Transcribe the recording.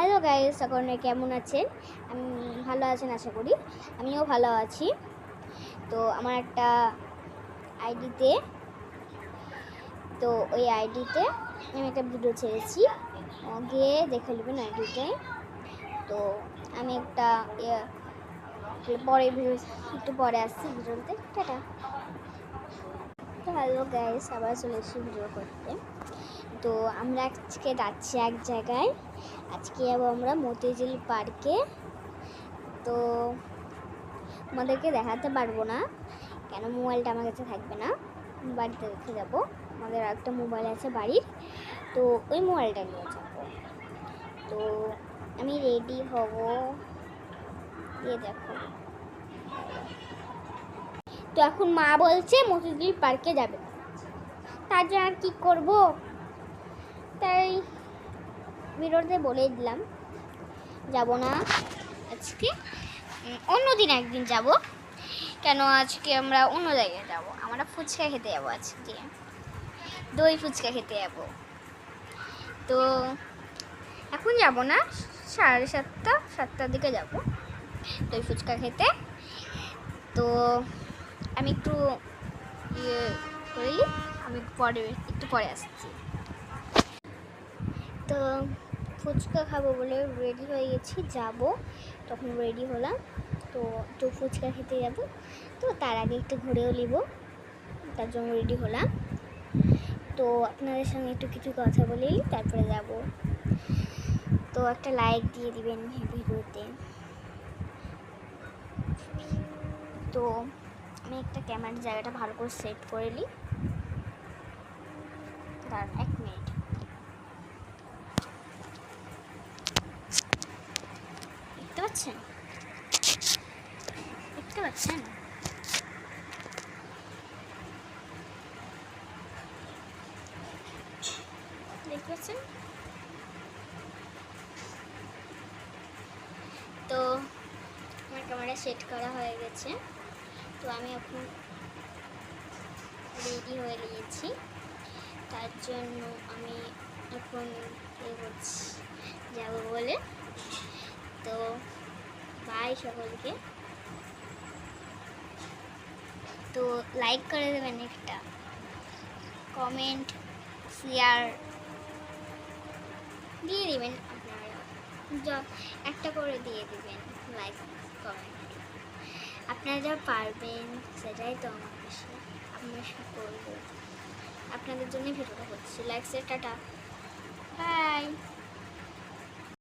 Hello guys, সকলে কেমন আছেন? আমি ভালো আছেন আশা করি। আমিও ভালো আছি। তো আমার একটা আইডিতে ওই আইডিতে আমি একটা ভিডিও ছেড়েছি, গিয়ে দেখে নেবেন আইডিতে। তো আমি একটা পরে ভিডিও একটু পরে আসছি ভিডিওতে। টাটা। তো হ্যালো গাইস, আবার চলে এসেছি ভিডিও করতে। তো আমরা আজকে যাচ্ছি এক জায়গায়। আজকে যাবো আমরা মতিঝিল পার্কে। তো আমাদেরকে দেখাতে পারবো না, কেন মোবাইলটা আমার কাছে থাকবে না, বাড়িতে রেখে যাবো। আমাদের একটা মোবাইল আছে বাড়ির, তো ওই মোবাইলটা নিয়ে যাবো। তো আমি রেডি হব, দিয়ে দেখো। তো এখন মা বলছে মতিঝিল পার্কে যাবে, তার জন্য আর কী করবো, তাই ভিডিওতে বলে দিলাম যাব না আজকে, অন্যদিন একদিন যাব। কেন আজকে আমরা অন্য জায়গায় যাব, আমরা ফুচকা খেতে যাবো, আজকে দই ফুচকা খেতে যাব। তো এখন যাব না, 7:30-7টার দিকে যাব দই ফুচকা খেতে। তো আমি একটু করে নিই, আমি একটু পরে আসছি। তো ফুচকা খাবো বলে রেডি হয়ে গেছি, যাব তখন রেডি হলাম। তো একটু ফুচকা খেতে যাব, তো তার আগে একটু ঘুরেও নিব, তার জন্য রেডি হলাম। তো আপনাদের সঙ্গে একটু কিছু কথা বলেই তারপরে যাব। তো একটা লাইক দিয়ে দিবেন ভিডিওতে। তো আমি একটা ক্যামেরার জায়গাটা ভালো করে সেট করে নিই, তার 1 মিনিট। দেখতে পাচ্ছেন? দেখতে পাচ্ছেন? তো আমার ক্যামেরা সেট করা হয়ে গেছে। তো আমি এখন রেডি হয়ে নিয়েছি, তার জন্য আমি এখন করছি যাব বলে। তো বাই সকলকে। তো লাইক করে দেবেন, একটা কমেন্ট শেয়ার দিয়ে দিবেন, আপনারা একটা করে দিয়ে দিবেন লাইক কমেন্ট। আপনারা যা পারবেন সেটাই তো আমার খুশি, আপনারা সব করবো, আপনাদের জন্য ভিডিওটা করছি। Like tata, by.